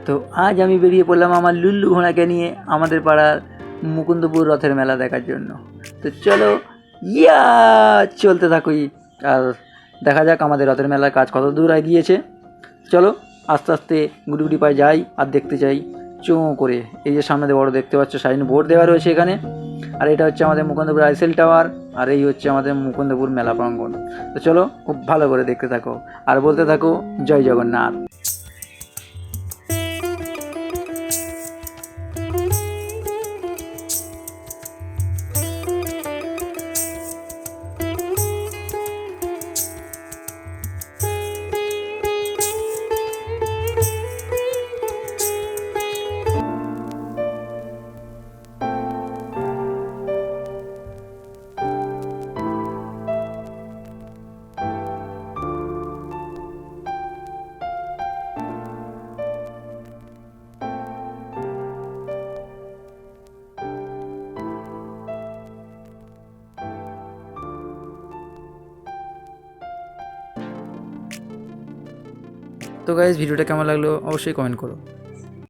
তো আজ আমি বেরিয়ে পড়লাম আমার লুল্লু ঘোড়াকে নিয়ে আমাদের পাড়ার মুকুন্দপুর রথের মেলা দেখার জন্য। তো চলো ইয়া চলতে থাকুই, আর দেখা যাক আমাদের রথের মেলার কাজ কত দূর এগিয়েছে। চলো আস্তে আস্তে গুটি গুটি পায়ে যাই আর দেখতে চাই চোঁ করে। এই যে সামনে বড় দেখতে পাচ্ছ সাইন বোর্ড দেওয়া রয়েছে এখানে, আর এটা হচ্ছে আমাদের মুকুন্দপুর আইসেল টাওয়ার, আর এই হচ্ছে আমাদের মুকুন্দপুর মেলা প্রাঙ্গণ। তো চলো খুব ভালো করে দেখতে থাকো আর বলতে থাকো জয় জগন্নাথ। তো গাইজ ভিডিওটা কেমন লাগলো অবশ্যই কমেন্ট করো।